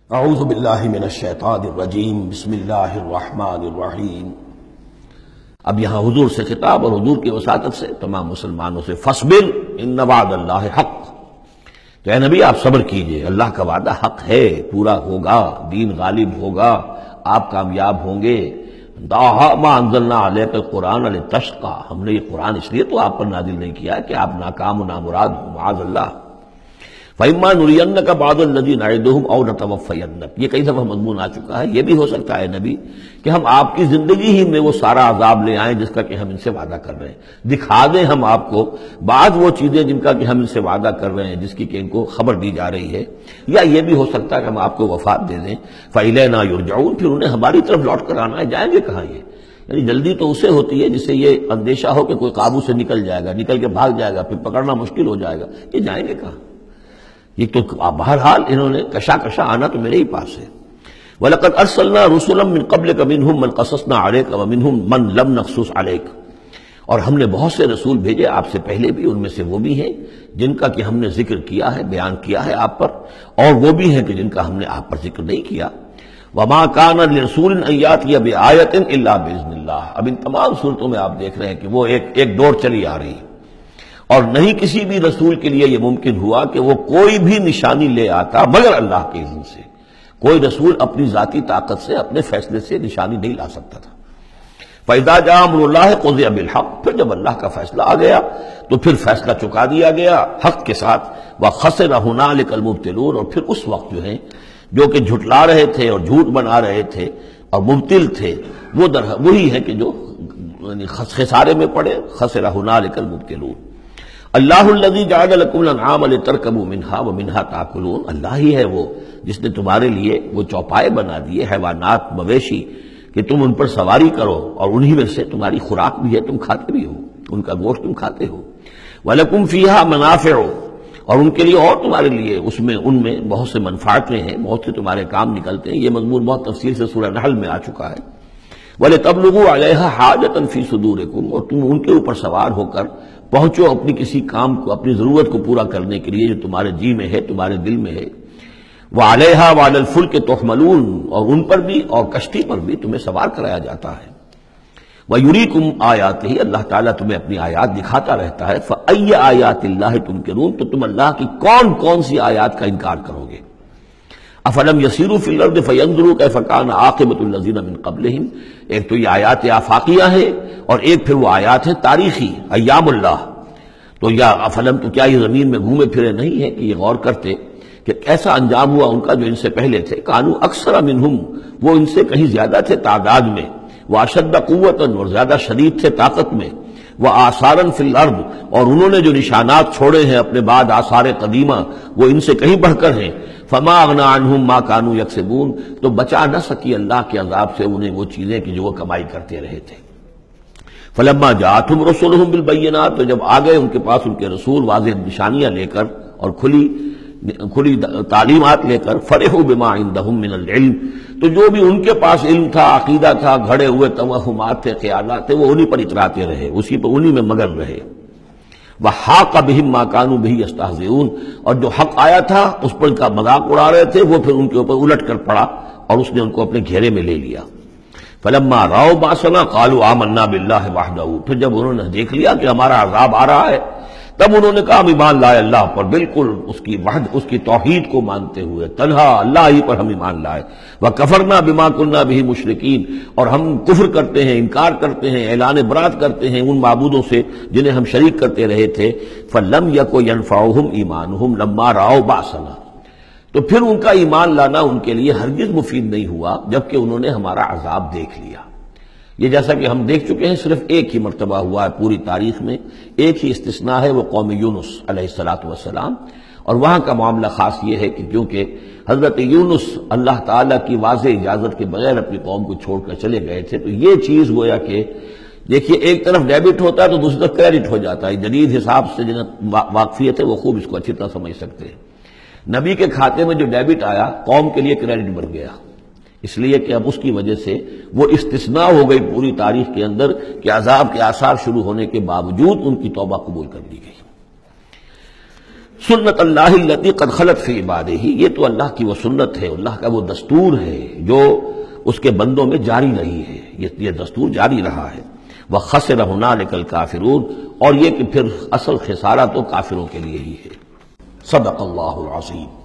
اعوذ باللہ من الشیطان الرجیم بسم اللہ الرحمن الرحیم۔ اب یہاں حضور سے خطاب اور حضور کی وساطت سے تمام مسلمانوں سے فاصبر ان وعد اللہ حق، تو اے نبی آپ صبر کیجئے، اللہ کا وعدہ حق ہے، پورا ہوگا، دین غالب ہوگا، آپ کامیاب ہوں گے۔ ما انزلنا علیک القرآن لتشقی، ہم نے یہ قرآن اس لیے تو آپ پر نازل نہیں کیا کہ آپ ناکام و نامراد ہوں، معاذ اللہ۔ فَإِمَّا نُرِيَنَّكَ بَعْضَ الَّذِي نَعِدُهُمْ أَوْ نَتَوَفَّيَنَّكَ، یہ کئی دفعہ مضمون آ چکا ہے، یہ بھی ہو سکتا ہے نبی کہ ہم آپ کی زندگی ہی میں وہ سارا عذاب لے آئیں جس کا کہ ہم ان سے وعدہ کر رہے ہیں، دکھا دیں ہم آپ کو بعض وہ چیزیں جن کا کہ ہم ان سے وعدہ کر رہے ہیں، جس کی کہ ان کو خبر دی جا رہی ہے، یا یہ بھی ہو سکتا ہے کہ ہم آپ کو وفات دے دیں۔ فَإِلَيْنَا يُرْجَعُونَ، پھر انہیں ہماری طرف لوٹ کر آنا ہے، جائیں گے کہاں یہ؟ یعنی جلدی تو اسے ہوتی ہے جسے یہ اندیشہ ہو کہ کوئی قابو سے نکل جائے گا، نکل کے بھاگ جائے گا، پھر پکڑنا مشکل ہو جائے گا، یہ جائیں گے کہاں؟ یہ تو بہرحال انہوں نے کشا آنا تو میرے ہی پاس ہے۔ وَلَقَدْ أَرْسَلْنَا رُسُلًا مِّن قَبْلِكَ مِنْهُمْ مَنْ قَصَصْنَا عَلَيْكَ وَمِنْهُمْ مَنْ لَمْ نَقْصُصْ عَلَيْكَ، اور ہم نے بہت سے رسول بھیجے آپ سے پہلے بھی، ان میں سے وہ بھی ہیں جن کا کہ ہم نے ذکر کیا ہے، بیان کیا ہے آپ پر، اور وہ بھی ہیں کہ جن کا ہم نے آپ پر ذکر نہیں کیا۔ وَمَا كَانَ لِرَسُولٍ أَن يَأْتِيَ بِآيَةٍ إِلَّا بِإِذْنِ اللَّهِ، اب ان تمام صورتوں میں آپ دیکھ رہے ہیں کہ وہ ایک دوڑ چلی آ رہی ہے، اور نہیں کسی بھی رسول کے لیے یہ ممکن ہوا کہ وہ کوئی بھی نشانی لے آتا مگر اللہ کے اذن سے۔ کوئی رسول اپنی ذاتی طاقت سے، اپنے فیصلے سے نشانی نہیں لا سکتا تھا۔ فَإِذَا جَاءَ أَمْرُ اللَّهِ قُضِيَ بِالْحَقِّ، پھر جب اللہ کا فیصلہ آ گیا تو پھر فیصلہ چکا دیا گیا حق کے ساتھ۔ وَخَسِرَ هُنَالِكَ الْمُبْطِلُونَ، اور پھر اس وقت جو کہ جھٹلا رہے تھے اور جھوٹ بنا رہے تھے اور مبطل تھے، وہ وہی ہے کہ جو خسارے میں پڑے۔ خَسِرَ هُنَالِكَ الْمُبْطِلُونَ۔ اللہ الذی جعل لکم الانعام لترکبوا منها ومنها تاکلون، اللہ ہی ہے وہ جس نے تمہارے لیے وہ چوپائے بنا دیے، حیوانات مویشی، کہ تم ان پر سواری کرو، اور انہی میں سے تمہاری خوراک بھی ہے، تم کھاتے بھی ہو، ان کا گوشت تم کھاتے ہو۔ وَلَكُمْ فِيهَا مَنَافِعُ، اور ان کے لیے اور تمہارے لیے ان میں بہت سے منفعتیں ہیں، بہت سے تمہارے کام نکلتے ہیں۔ یہ مضمون بہت تفصیل سے سورہ نحل میں آ چکا ہے۔ وَلِتَبْلُغُوا عَلَيْهَا حَاجَةً فِي صُدُورِكُمْ، اور تم ان کے اوپر سوار ہو کر پہنچو اپنی کسی کام کو، اپنی ضرورت کو پورا کرنے کے لیے جو تمہارے جی میں ہے، تمہارے دل میں ہے۔ وَعَلَيْهَا وَعَلَى الْفُلْكِ تُحْمَلُونَ، اور ان پر بھی اور کشتی پر بھی تمہیں سوار کرایا جاتا ہے۔ وَيُرِيكُمْ آيَاتِهِ، اللہ تعالیٰ تمہیں اپنی آیات دکھاتا رہتا ہے۔ فَأَيَّ آيَاتِ اللَّهِ تُنكِرُونَ، تو تم اللہ کی کون کون سی آیات کا انکار کرو گے؟ افلم یسیروا فی الارض فینظروا کیف کان عاقبۃ الذین من قبلہم، ایک تو یہ آیات آفاقیہ ہے، اور ایک پھر وہ آیات ہے تاریخی، ایام اللہ۔ تو یا افلم، تو کیا یہ زمین میں گھومے پھرے نہیں ہے کہ یہ غور کرتے کہ کیسا انجام ہوا ان کا جو ان سے پہلے تھے؟ کانوا اکثر منہم، وہ ان سے کہیں زیادہ تھے تعداد میں، واشد قوۃ، اور زیادہ شدید تھے طاقت میں، وآثارا فی الارض، اور انہوں نے جو نشانات چھوڑے ہیں اپنے بعد آثار قدیمہ، وہ ان سے کہیں بڑھ کر ہیں۔ فما اغنی عنہم ما کانوا یکسبون، تو بچا نہ سکی اللہ کے عذاب سے انہیں وہ چیزیں کہ جو وہ کمائی کرتے رہے تھے۔ فلما جاءتہم رسلہم بالبینات، تو جب آ گئے ان کے پاس ان کے رسول واضح نشانیاں لے کر اور کھلی تعلیمات لے کر، فرحوا بما عندہم من العلم، تو جو بھی ان کے پاس علم تھا، عقیدہ تھا، گھڑے ہوئے توہمات تھے، خیالات تھے، وہ انہی پر اتراتے رہے، اسی پر انہی میں مگن رہے۔ وحاق بہم ما کانوا بہ یستہزئون، اور جو حق آیا تھا اس پر ان کا مذاق اڑا رہے تھے، وہ پھر ان کے اوپر الٹ کر پڑا اور اس نے ان کو اپنے گھیرے میں لے لیا۔ فلما رأوا بأسنا قالوا آمنا باللہ وحدہ، پھر جب انہوں نے دیکھ لیا کہ ہمارا عذاب آ رہا ہے، تب انہوں نے کہا ہم ایمان لائے اللہ پر، بالکل اس کی توحید کو مانتے ہوئے، تنہا اللہ ہی پر ہم ایمان لائے۔ وَكَفَرْنَا بِمَا كُنَّا بِهِ مُشْرِكِينَ، اور ہم کفر کرتے ہیں، انکار کرتے ہیں، اعلان برات کرتے ہیں ان معبودوں سے جنہیں ہم شریک کرتے رہے تھے۔ فَلَمْ يَكُ يَنْفَعُهُمْ إِيمَانُهُمْ لَمَّا رَأَوْا بَأْسَنَا، تو پھر ان کا ایمان لانا ان کے لیے ہرگز مفید نہیں ہوا جبکہ انہوں نے ہمارا عذاب دیکھ لیا۔ یہ جیسا کہ ہم دیکھ چکے ہیں صرف ایک ہی مرتبہ ہوا ہے پوری تاریخ میں، ایک ہی استثناء ہے، وہ قوم یونس علیہ السلام، اور وہاں کا معاملہ خاص یہ ہے کہ کیونکہ حضرت یونس اللہ تعالیٰ کی واضح اجازت کے بغیر اپنی قوم کو چھوڑ کر چلے گئے تھے، تو یہ چیز گویا کہ دیکھیے ایک طرف ڈیبٹ ہوتا ہے تو دوسری طرف کریڈٹ ہو جاتا ہے۔ جدید حساب سے جنہیں واقفیت ہے وہ خوب اس کو اچھی طرح سمجھ سکتے ہیں۔ نبی کے کھاتے میں جو ڈیبٹ آیا قوم کے لیے کریڈٹ بن گیا، اس لیے کہ اب اس کی وجہ سے وہ استثناء ہو گئی پوری تاریخ کے اندر کہ عذاب کے آثار شروع ہونے کے باوجود ان کی توبہ قبول کر دی گئی۔ سنت اللہ التی قد خلت فی عبادہ، یہ تو اللہ کی وہ سنت ہے، اللہ کا وہ دستور ہے جو اس کے بندوں میں جاری رہی ہے، یہ دستور جاری رہا ہے۔ وخسر ہنالک الکافرون، اور یہ کہ پھر اصل خسارہ تو کافروں کے لیے ہی ہے۔ صدق اللہ العظیم۔